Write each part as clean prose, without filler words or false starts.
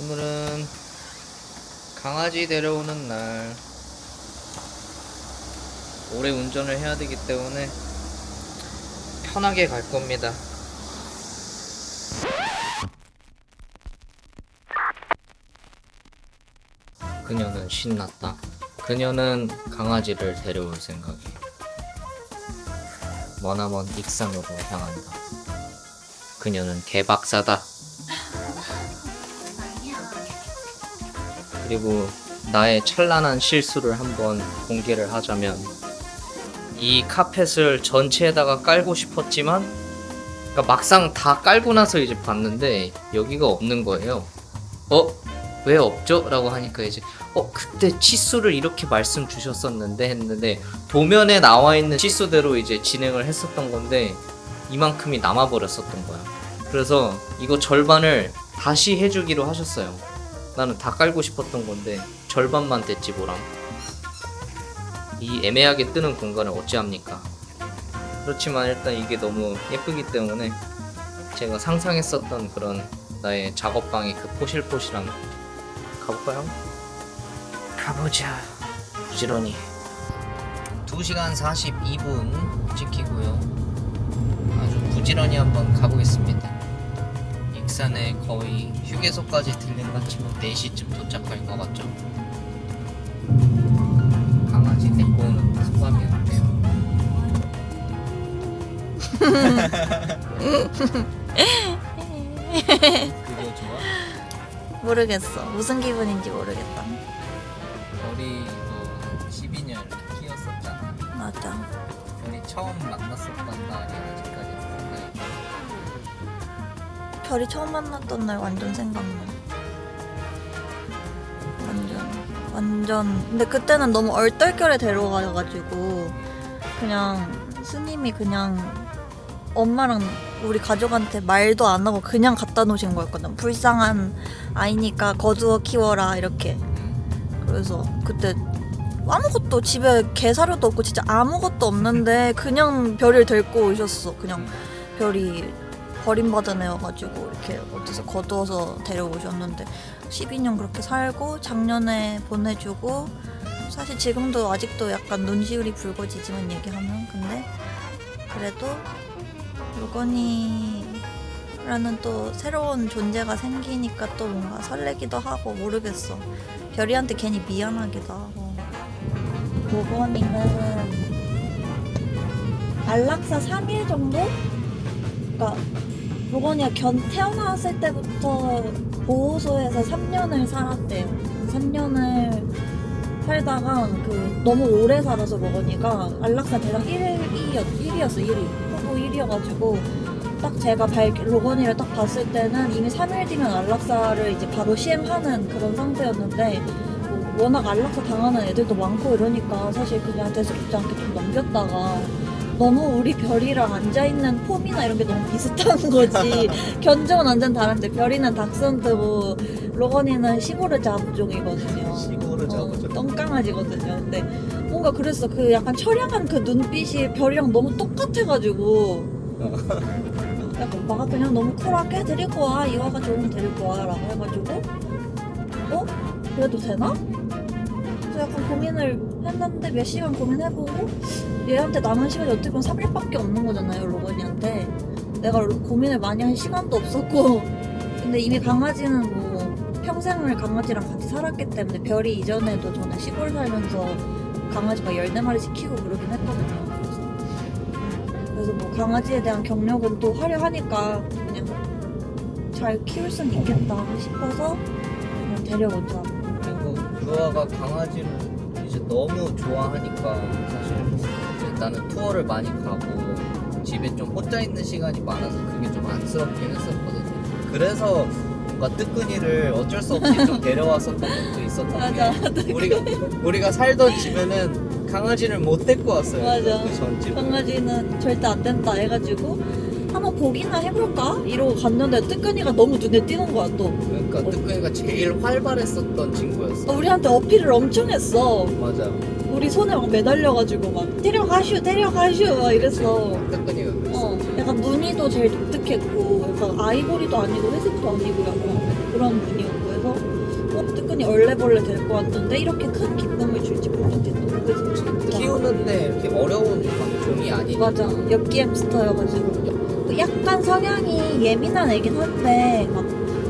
오늘은 강아지 데려오는 날. 오래 운전을 해야 되기 때문에 편하게 갈 겁니다. 그녀는 신났다. 그녀는 강아지를 데려올 생각이 머나먼 익산으로 향한다. 그녀는 개박사다. 그리고 나의 찬란한 실수를 한번 공개를 하자면, 이 카펫을 전체에다가 깔고 싶었지만, 그러니까 막상 다 깔고 나서 이제 봤는데 여기가 없는 거예요. 왜 없죠? 라고 하니까 이제 그때 치수를 이렇게 말씀 주셨었는데 했는데, 도면에 나와 있는 치수대로 이제 진행을 했었던 건데 이만큼이 남아버렸었던 거야. 그래서 이거 절반을 다시 해주기로 하셨어요. 나는 다 깔고 싶었던 건데 절반만 됐지 뭐랑. 이 애매하게 뜨는 공간을 어찌합니까? 그렇지만 일단 이게 너무 예쁘기 때문에 제가 상상했었던 그런 나의 작업방의 그 포실포실함. 가볼까요? 가보자. 부지런히 2시간 42분 찍히고요. 아주 부지런히 한번 가보겠습니다. 익산에 거의 휴게소까지 들린 것 같지만 4시쯤 도착할 것 같죠? 강아지 데리고 오는 소감이 어때요? 그거 좋아? 모르겠어. 무슨 기분인지 모르겠다. 별이도 12년 키웠었잖아. 맞아. 별이 처음 만났었던 날이 아직까지 생각이 나. 별이 처음 만났던 날 완전 생각나. 완전. 근데 그때는 너무 얼떨결에 데려가가지고 그냥 스님이 그냥 엄마랑 우리 가족한테 말도 안 하고 그냥 갖다 놓으신 거였거든. 불쌍한 아이니까 거두어 키워라 이렇게. 그래서 그때 아무것도, 집에 개 사료도 없고 진짜 아무것도 없는데 그냥 별이를 데리고 오셨어. 그냥 별이 버림받은 애여가지고 이렇게 어디서 거두어서 데려오셨는데 12년 그렇게 살고 작년에 보내주고, 사실 지금도 아직도 약간 눈시울이 붉어지지만 얘기하면, 근데 그래도 로건이라는 또 새로운 존재가 생기니까 또 뭔가 설레기도 하고, 모르겠어. 별이한테 괜히 미안하기도 하고. 로건이는 안락사 3일 정도? 그러니까 로건이가 태어났을 때부터 보호소에서 3년을 살았대요. 3년을 살다가 너무 오래 살아서 로건이가 안락사 대상 1위였어. 1위. 후보 1위여가지고 딱 제가 로건이를 딱 봤을 때는 이미 3일 뒤면 안락사를 이제 바로 시행하는 그런 상태였는데, 워낙 안락사 당하는 애들도 많고 이러니까 사실 그냥 대수롭지 않게 좀 넘겼다가, 너무 우리 별이랑 앉아있는 폼이나 이런 게 너무 비슷한 거지. 견종은 완전 다른데 별이는 닥스훈드고 로건이는 시골의 자부종이거든요. 시골의 자부종. 똥강아지거든요. 근데 뭔가 그랬어. 그 약간 처량한 그 눈빛이 별이랑 너무 똑같아가지고 약간 오빠가 그냥 너무 쿨하게 데리고 와, 이화가 좋으면 데리고 와 라고 해가지고 그래도 되나? 그래서 약간 고민을 했는데, 몇 시간 고민해보고 얘한테 남은 시간이 어떻게 보면 3일밖에 없는 거잖아요, 로건이한테. 내가 고민을 많이 할 시간도 없었고, 근데 이미 강아지는 뭐 평생을 강아지랑 같이 살았기 때문에, 별이 이전에도 저는 시골 살면서 강아지가 14마리씩 키우고 그러긴 했거든요. 그래서 뭐 강아지에 대한 경력은 또 화려하니까 그냥 잘 키울 순 있겠다 싶어서 그냥 데려오자. 그리고 루아가 강아지를 이제 너무 좋아하니까, 사실 이제 나는 투어를 많이 가고 집에 좀 혼자 있는 시간이 많아서 그게 좀 안쓰럽긴 했었거든요. 그래서 뭔가 뜨끈이를 어쩔 수 없이 좀 데려왔었던 것도 있었던 맞아. 게, 우리가 살던 집에는 강아지를 못 데리고 왔어요. 맞아. 그 전 집은. 강아지는 절대 안 된다 해가지고 한번 보기나 해볼까? 이러고 갔는데 뜨끈이가 너무 눈에 띄는 거야 또. 그러니까 뜨끈이가 제일 활발했었던 친구였어. 우리한테 어필을 엄청 했어. 맞아. 우리 손에 막 매달려가지고 막 데려가슈 막 이랬어. 뜨끈이가 그랬어. 약간 무늬도 제일 독특했고, 약간 아이보리도 아니고 회색도 아니고 약간 그런 분이었고 해서 뜨끈이 얼레벌레 될 것 같던데 이렇게 큰 기쁨을 줄지 몰랐겠다. 그치? 키우는데 이렇게 어려운 종이 아니니까. 맞아. 엽기 햄스터여가지고 약간 성향이 예민한 애긴 한데 막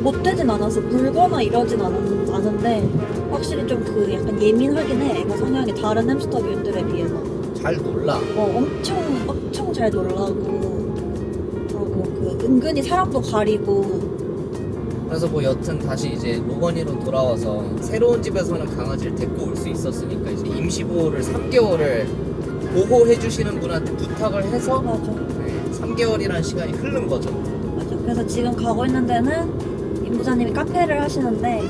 못되진 않아서 물거나 이러진 않은데 확실히 좀 그 약간 예민하긴 해. 애가 성향이 다른 햄스터들에 비해서. 잘 놀라. 엄청 잘 놀라고 그리고 그 은근히 사람도 가리고. 그래서 뭐 여튼 다시 이제 로건이로 돌아와서 새로운 집에서는 강아지를 데리고 올 수 있었으니까 이제 임시보호를 3개월을 보호해 주시는 분한테 부탁을 해서 맞아. 3개월이라는 시간이 흐른 거죠. 맞아. 그래서 지금 가고 있는 데는 임부사님이 카페를 하시는데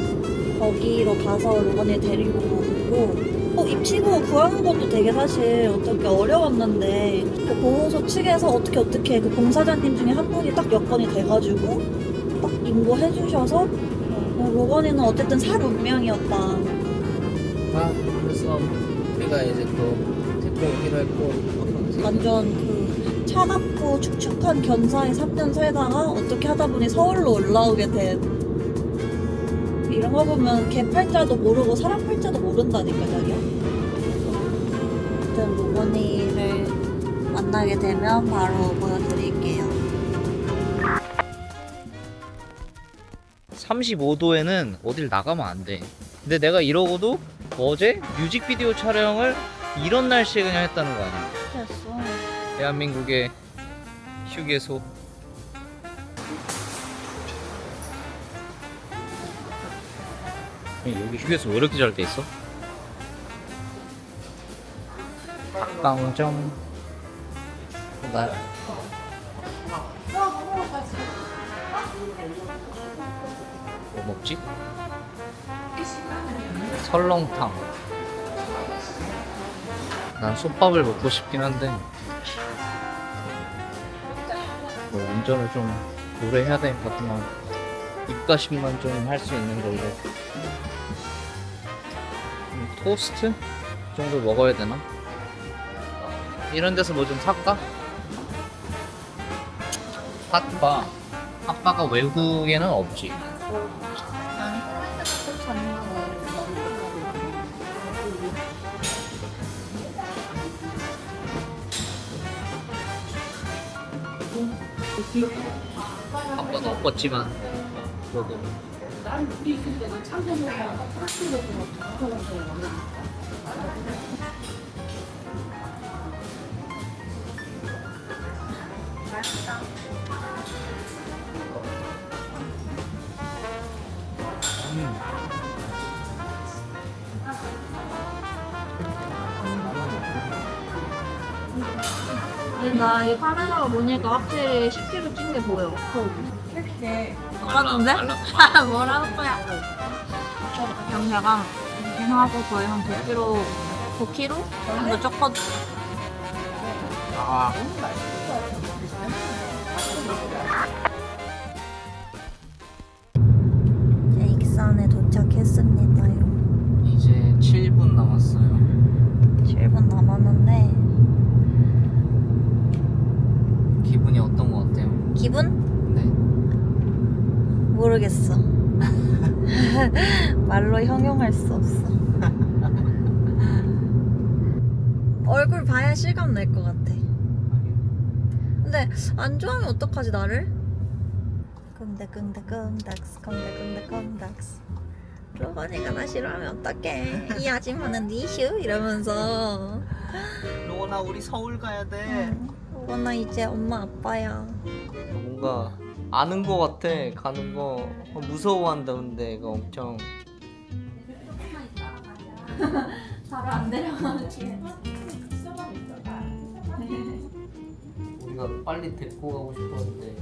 거기로 가서 로건이를 데리고 오고 임시보호 구하는 것도 되게 사실 어떻게 어려웠는데 그 보호소 측에서 어떻게 그 공사장님 중에 한 분이 딱 여건이 돼가지고 딱 인보해 주셔서 로건이는 어쨌든 살 운명이었다. 그래서 우리가 이제 또 데리고 오기로 했고 완전 그 차갑고 축축한 견사에 3년 살다가 어떻게 하다 보니 서울로 올라오게 된. 이런 거 보면 개 팔자도 모르고 사람 팔자도 모른다니까 자기야. 아무튼 로건이를 만나게 되면 바로 보여드릴게요. 35도에는 어딜 나가면 안 돼. 근데 내가 이러고도 어제 뮤직비디오 촬영을 이런 날씨에 그냥 했다는 거 아니야? 됐어. 대한민국의 휴게소. 여기 휴게소 왜 이렇게 잘 돼 있어? 닭강정. 나 뭐 먹지? 설렁탕. 난 솥밥을 먹고 싶긴 한데 뭐 운전을 좀 오래 해야 되니까 그냥 입가심만 좀 할 수 있는 걸로. 토스트 정도 먹어야 되나? 이런 데서 뭐 좀 살까? 핫바가 외국에는 없지. 핫바도 없었지만 그래도 나 이 카메라가 보니까 확실히 10kg 찐 게 보여. 똑같은데? 뭐라는 거야? 경사가 생각하고 거의 한 9kg, 9kg 정도 쪘거든. 익산에 도착했습니다요. 이제 7분 남았어요. 7분 남았는데 기분이 어떤 거 같아요? 기분? 네. 모르겠어. 말로 형용할 수 없어. 얼굴 봐야 실감 날 것 같아. 근데 안 좋아하면 어떡하지 나를? 끔닥 로건이가 나 싫어하면 어떡해. 이 아줌마는 니슈 이러면서. 로건아 우리 서울 가야 돼. 로건아 이제 엄마 아빠야. 뭔가 아는 거 같아. 가는 거 무서워한다. 근데 이거 엄청 바로 안 데려가지. 뭔가 빨리 데리고 가고 싶었는데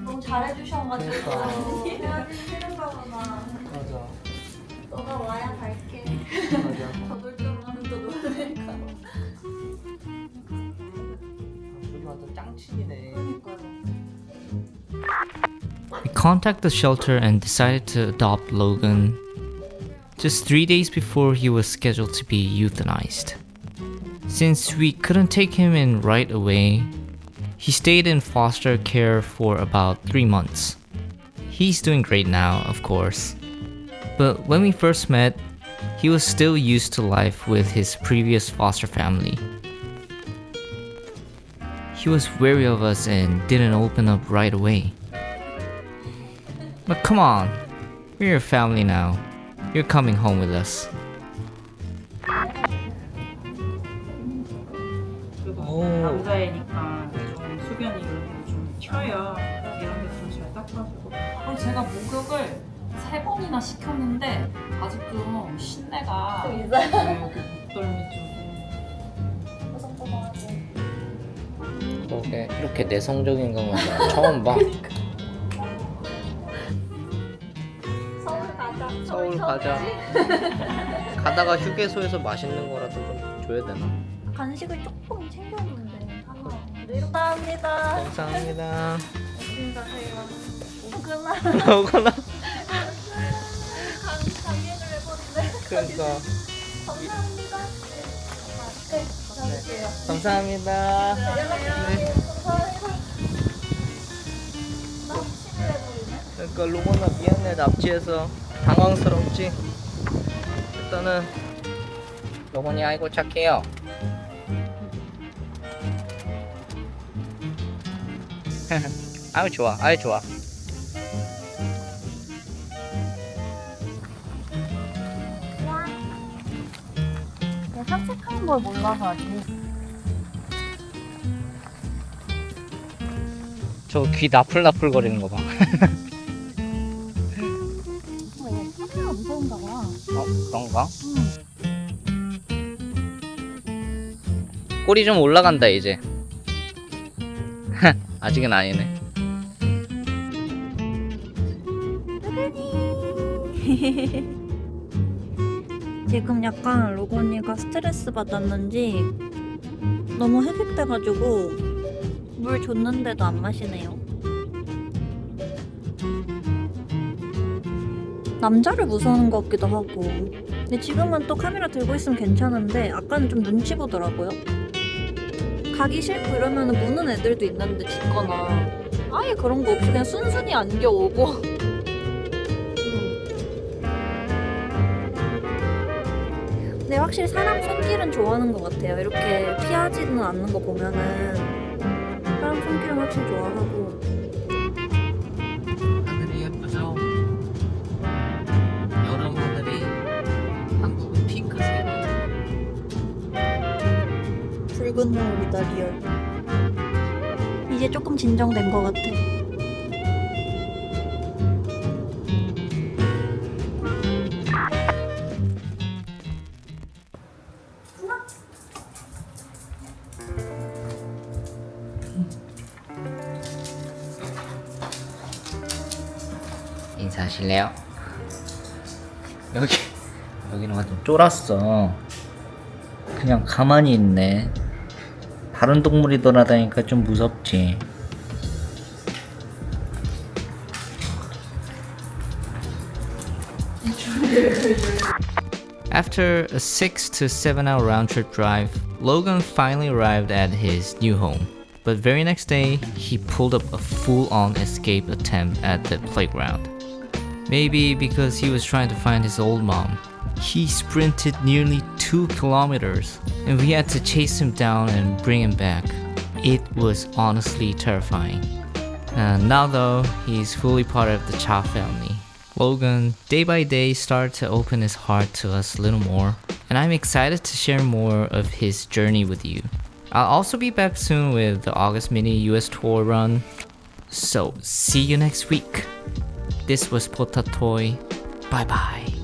너무 잘해주셔가지고 그러니까. 헤어지기 싫은가 보다. 맞아. 너가 와야 갈게. 맞아. 저돌적하면 또 놀랄까. 완전 짱친이네. We contacted the shelter and decided to adopt Logan just 3 days before he was scheduled to be euthanized. Since we couldn't take him in right away, he stayed in foster care for about 3 months. He's doing great now, of course. But when we first met, he was still used to life with his previous foster family. He was wary of us and didn't open up right away. But come on, we're your family now. You're coming home with us. 오. 남자애니까 좀 소변이 좀 튀어야 이런 게 좀 잘 닦아주고. 그리고 제가 목욕을 3번이나 시켰는데 아직 좀 신내가 좀 있어요? 목덜미 쪽에. 그게 이렇게 내성적인 강아지 처음 봐. 서울 가자. 서울 가자. 가다가 휴게소에서 맛있는 거라도 좀 줘야 되나? 간식을 조금 챙겨줬는데. 감사합니다. 감사합니다. 오구나. 오거나. 강의를 해보는데. 그러니까. 감사합니다. 네, 감사할게요. 감사합니다. 연락드릴게요. 감사합니다. 나 친구해 보이네. 그러니까 로건아 미안해 납치해서 당황스럽지. 일단은 로건이 아이고 착해요. 아유 좋아, 아유 좋아. 산책하는 걸 몰라서 아직. 저 귀 나풀나풀 거리는 거 봐. 얘 카메라 무서운가 봐. 그런가? 꼬리 좀 올라간다 이제. 아직은 아니네. 지금 약간 로건이가 스트레스 받았는지 너무 헥헥대가지고 물 줬는데도 안 마시네요. 남자를 무서워하는 것 같기도 하고. 근데 지금은 또 카메라 들고 있으면 괜찮은데 아까는 좀 눈치 보더라고요. 가기 싫고 이러면 무는 애들도 있는데 짖거나 아예 그런 거 없이 그냥 순순히 안겨오고. 근데 확실히 사람 손길은 좋아하는 것 같아요. 이렇게 피하지는 않는 거 보면은 사람 손길은 확실히 좋아하고. 하늘이 예쁘죠? 여름 하늘이 한국은 핑크색이에요. 붉은 노을이다 리얼. 이제 조금 진정된 것 같아. 인사하실래요? 여기는 완전 쫄았어. 그냥 가만히 있네. 다른 동물이 돌아다니니까 좀 무섭지. After a 6 to 7 hour round trip drive, Logan finally arrived at his new home. But very next day, he pulled up a full-on escape attempt at the playground. Maybe because he was trying to find his old mom. He sprinted nearly 2 kilometers, and we had to chase him down and bring him back. It was honestly terrifying. Now though, he's fully part of the Cha family. Logan, day by day, started to open his heart to us a little more, and I'm excited to share more of his journey with you. I'll also be back soon with the August mini US tour run, so see you next week. This was Potatoi. Bye bye.